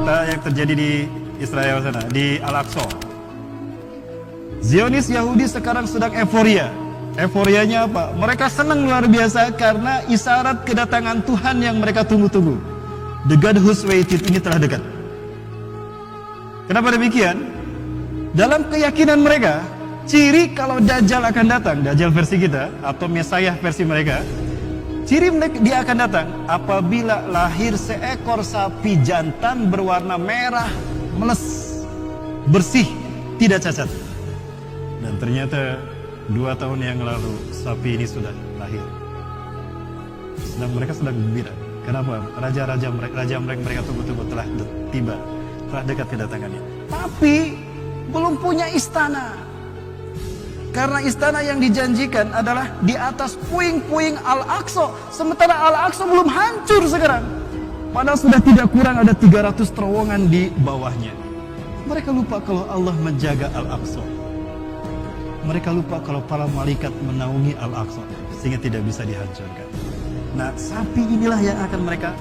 yang terjadi di Israel sana, di Al-Aqsa. Zionis Yahudi sekarang sedang euforia. Euforianya apa? Mereka senang luar biasa karena isyarat kedatangan Tuhan yang mereka tunggu-tunggu. The God who's waited ini telah dekat. Kenapa demikian? Dalam keyakinan mereka, ciri kalau Dajjal akan datang, Dajjal versi kita atau Mesias versi mereka, ciri dia akan datang apabila lahir seekor sapi jantan berwarna merah, meles, bersih, tidak cacat. Dan ternyata 2 tahun yang lalu sapi ini sudah lahir. Mereka sedang gembira. Kenapa? Raja mereka tunggu-tunggu telah tiba, telah dekat kedatangannya. Tapi belum punya istana. Karena istana yang dijanjikan adalah di atas puing-puing Al-Aqsa. Sementara Al-Aqsa belum hancur sekarang. Padahal sudah tidak kurang ada 300 terowongan di bawahnya. Mereka lupa kalau Allah menjaga Al-Aqsa. Mereka lupa kalau para malaikat menaungi Al-Aqsa sehingga tidak bisa dihancurkan. Nah, sapi inilah yang akan mereka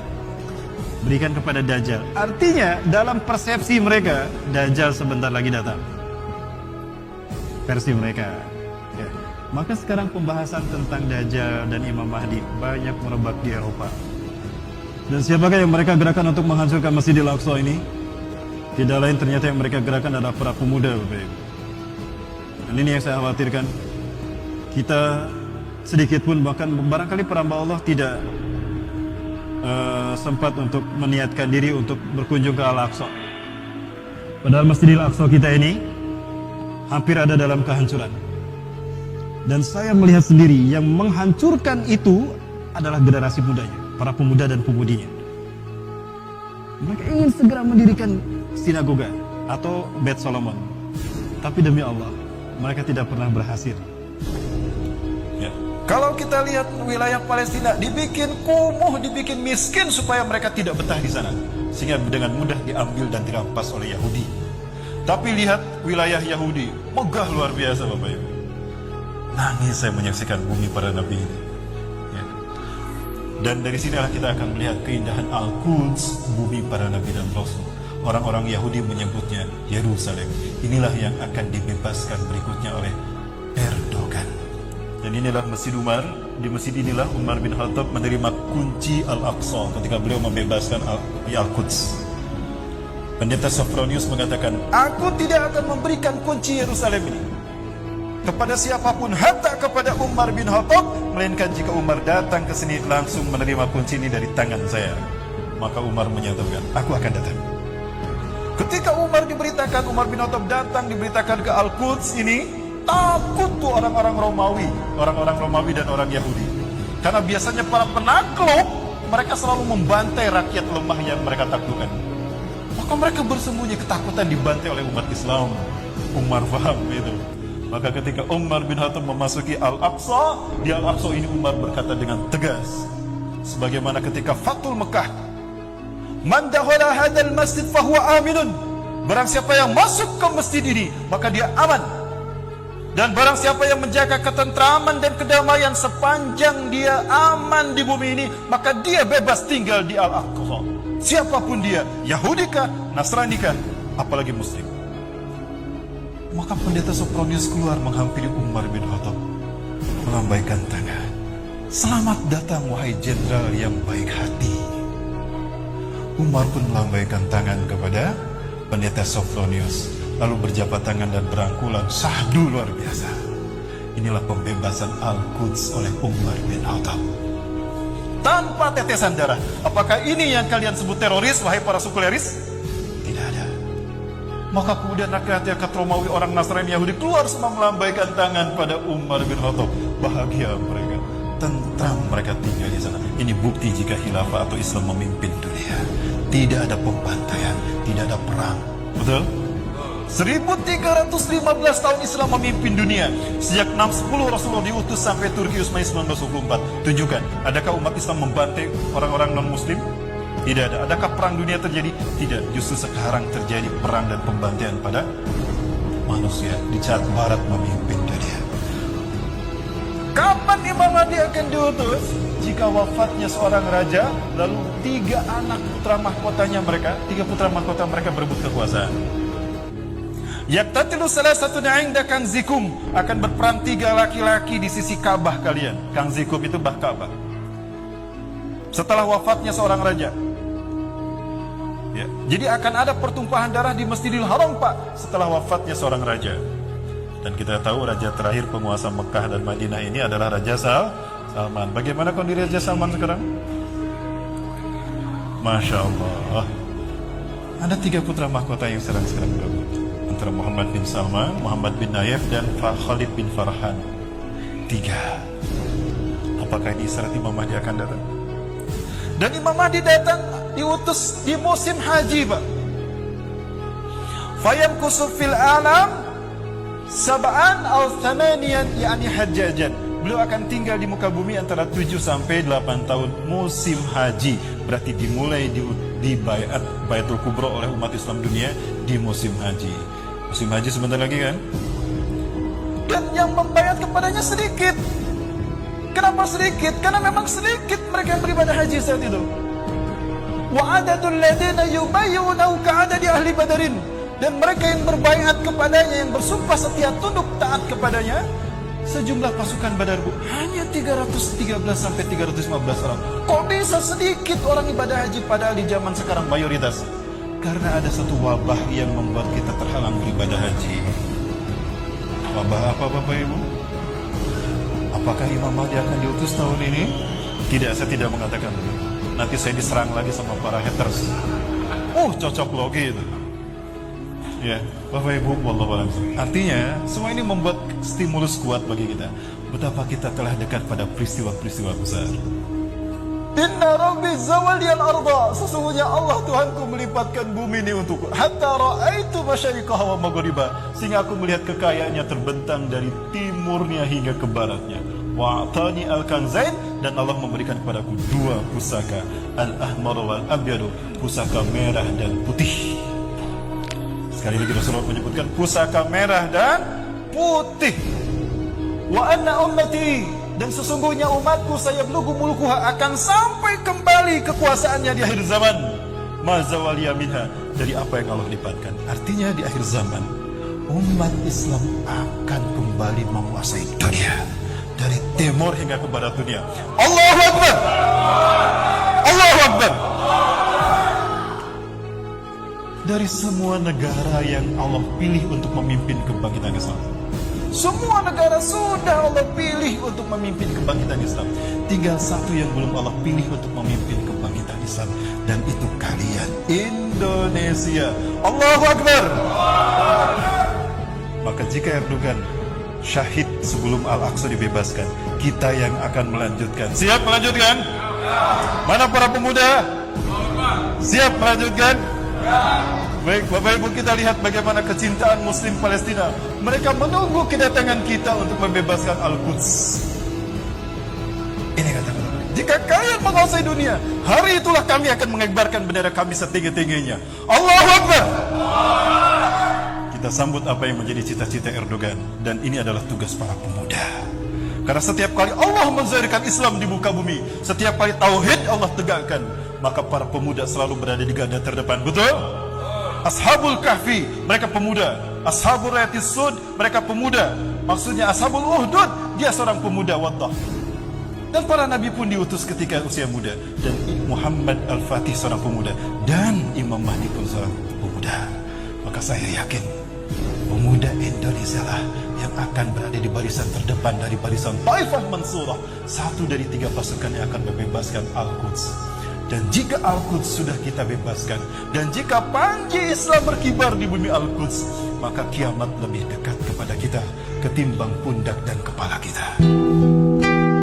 berikan kepada Dajjal. Artinya dalam persepsi mereka Dajjal sebentar lagi datang. Versi mereka. Ya. Maka sekarang pembahasan tentang Dajjal dan Imam Mahdi banyak merebak di Eropa. Dan siapakah yang mereka gerakan untuk menghancurkan Masjidil Aqsa ini? Tidak lain ternyata yang mereka gerakan adalah para pemuda, Bapak Ibu. Dan ini yang saya khawatirkan. Kita sedikit pun bahkan barangkali para hamba Allah tidak sempat untuk meniatkan diri untuk berkunjung ke Al-Aqsa. Padahal Masjidil Aqsa kita ini hampir ada dalam kehancuran. Dan saya melihat sendiri yang menghancurkan itu adalah generasi mudanya, para pemuda dan pemudinya. Mereka ingin segera mendirikan sinagoga atau Bait Solomon. Tapi demi Allah, mereka tidak pernah berhasil. Ya. Kalau kita lihat wilayah Palestina dibikin kumuh, dibikin miskin supaya mereka tidak betah di sana, sehingga dengan mudah diambil dan dirampas oleh Yahudi. Tapi lihat wilayah Yahudi, megah luar biasa Bapak Ibu. Nangis saya menyaksikan bumi para nabi ini. Ya. Dan dari sinilah kita akan melihat keindahan Al-Quds, bumi para nabi dan rasul. Orang-orang Yahudi menyebutnya Yerusalem. Inilah yang akan dibebaskan berikutnya oleh Erdogan. Dan inilah Masjid Umar. Di masjid inilah Umar bin Khattab menerima kunci Al-Aqsa ketika beliau membebaskan Al-Quds. Pendeta Sophronius mengatakan, aku tidak akan memberikan kunci Yerusalem ini kepada siapapun, hatta kepada Umar bin Khattab, melainkan jika Umar datang ke sini langsung menerima kunci ini dari tangan saya. Maka Umar menyatakan, aku akan datang. Ketika Umar diberitakan, Umar bin Khattab datang diberitakan ke Al-Quds ini, takut tuh orang-orang Romawi dan orang Yahudi. Karena biasanya para penakluk, mereka selalu membantai rakyat lemah yang mereka taklukkan. Maka mereka bersembunyi ketakutan dibantai oleh umat Islam. Umar paham itu. Maka ketika Umar bin Khattab memasuki Al-Aqsa, di Al-Aqsa ini Umar berkata dengan tegas, sebagaimana ketika Fathul Mekah, man dakhala hadzal masjid fahuwa aminun. Barang siapa yang masuk ke masjid ini, maka dia aman. Dan barang siapa yang menjaga ketentraman dan kedamaian sepanjang dia aman di bumi ini, maka dia bebas tinggal di Al-Aqsa. Siapapun dia, Yahudikah, Nasranikah, apalagi Muslim. Maka pendeta Sophronius keluar menghampiri Umar bin Khattab, melambaikan tangan. Selamat datang wahai jenderal yang baik hati. Umar pun melambaikan tangan kepada pendeta Sophronius, lalu berjabat tangan dan berangkulan syahdu luar biasa. Inilah pembebasan Al-Quds oleh Umar bin Khattab. Tanpa tetesan darah. Apakah ini yang kalian sebut teroris, wahai para sekuleris? Tidak ada. Maka kemudian rakyat Romawi, orang Nasrani Yahudi keluar semua melambaikan tangan pada Umar bin Khattab. Bahagia mereka, tentram mereka tinggal di sana. Ini bukti jika khilafah atau Islam memimpin dunia. Tidak ada pembantaian, tidak ada perang. Betul? 1315 tahun Islam memimpin dunia. Sejak 610 Rasulullah diutus sampai Turki Utsmani 1924. Tunjukkan, adakah umat Islam membantai orang-orang non-muslim? Tidak ada. Adakah perang dunia terjadi? Tidak. Justru sekarang terjadi perang dan pembantaian pada manusia di saat Barat memimpin dunia. Kapan Imam Mahdi akan diutus? Jika wafatnya seorang raja, lalu 3 anak putra mahkotanya mereka, 3 putra mahkota mereka berebut kekuasaan. Yaktatilu salah satu inda kanzikum, akan berperang 3 laki-laki di sisi Ka'bah kalian. Kanzikum itu bah Ka'bah. Setelah wafatnya seorang raja. Ya, jadi akan ada pertumpahan darah di Masjidil Haram, Pak, setelah wafatnya seorang raja. Dan kita tahu raja terakhir penguasa Mekah dan Madinah ini adalah Raja Salman. Bagaimana kondisi Raja Salman sekarang? Masya Allah. Ada 3 putra mahkota yang sekarang berebut antara Muhammad bin Salman, Muhammad bin Nayef, dan Khalid bin Farhan. 3. Apakah ini isyarat Imam Mahdi akan datang? Dan Imam Mahdi datang diutus di musim haji, Pak. Fayamkusu fil alam sab'an aw thamaniyan, yakni hajjajan. Beliau akan tinggal di muka bumi antara 7 sampai 8 tahun musim haji. Berarti dimulai di Baitul Kubro oleh umat Islam dunia di musim haji. Musim haji sebentar lagi kan? Dan yang membayat kepadanya sedikit. Kenapa sedikit? Karena memang sedikit mereka yang beribadah haji saat itu. Wa adadul ladzina yubayyunahu ka'adadi ahli Badarin. Dan mereka yang berbaiat kepadanya, yang bersumpah setia tunduk taat kepadanya, sejumlah pasukan Badar, Bu, hanya 313 sampai 315 orang. Kok bisa sedikit orang ibadah haji padahal di zaman sekarang mayoritas? Karena ada satu wabah yang membuat kita terhalang beribadah haji. Wabah apa, Bapak Ibu? Apakah Imam Mahdi akan diutus tahun ini? Tidak, saya tidak mengatakan. Nanti saya diserang lagi sama para haters. Cocok logi itu. Ya, Bapak Ibu, wallahu a'lam. Artinya, semua ini membuat stimulus kuat bagi kita. Betapa kita telah dekat pada peristiwa-peristiwa besar. Inna rabbi zawaliyal arda. Sesungguhnya Allah Tuhanku melipatkan bumi ini untukku. Hatta ra'aitu masyariqaha wa maghriba. Sehingga aku melihat kekayaannya terbentang dari timurnya hingga ke baratnya. Wa'atani al-kanzain. Dan Allah memberikan kepadaku 2 pusaka. Al-ahmar wal abyadu. Pusaka merah dan putih. Sekali lagi Rasulullah menyebutkan pusaka merah dan putih. Wa anna ummati, dan sesungguhnya umatku saya belugu mulkuha, akan sampai kembali kekuasaannya di akhir zaman. Mazawaliya minha, dari apa yang Allah lipatkan. Artinya di akhir zaman umat Islam akan kembali menguasai dunia dari timur hingga ke barat dunia. Allahu Akbar. Allahu Akbar. Dari semua negara yang Allah pilih untuk memimpin kebangkitan Islam. Semua negara sudah Allah pilih untuk memimpin kebangkitan Islam. Tinggal satu yang belum Allah pilih untuk memimpin kebangkitan Islam. Dan itu kalian, Indonesia. Allahu Akbar. Maka jika Erdogan syahid sebelum Al-Aqsa dibebaskan, kita yang akan melanjutkan. Siap melanjutkan? Mana para pemuda? Siap melanjutkan? Baik, Bapak Ibu, kita lihat bagaimana kecintaan Muslim Palestina. Mereka menunggu kedatangan kita untuk membebaskan Al-Quds. Ini kata-kata, jika kalian menguasai dunia, hari itulah kami akan mengibarkan bendera kami setinggi-tingginya. Allahu Akbar. Kita sambut apa yang menjadi cita-cita Erdogan. Dan ini adalah tugas para pemuda. Karena setiap kali Allah menzahirkan Islam di muka bumi, setiap kali tauhid Allah tegakkan, maka para pemuda selalu berada di garda terdepan. Betul? Ashabul Kahfi, mereka pemuda. Ashabul Rayatis Sud, mereka pemuda. Maksudnya Ashabul Uhdud, dia seorang pemuda. Wadah. Dan para nabi pun diutus ketika usia muda. Dan Muhammad Al-Fatih seorang pemuda. Dan Imam Mahdi pun seorang pemuda. Maka saya yakin pemuda Indonesia lah yang akan berada di barisan terdepan dari barisan Taifah Mansurah. Satu dari 3 pasukan yang akan membebaskan Al-Quds. Dan jika Al-Quds sudah kita bebaskan, dan jika panji Islam berkibar di bumi Al-Quds, maka kiamat lebih dekat kepada kita ketimbang pundak dan kepala kita.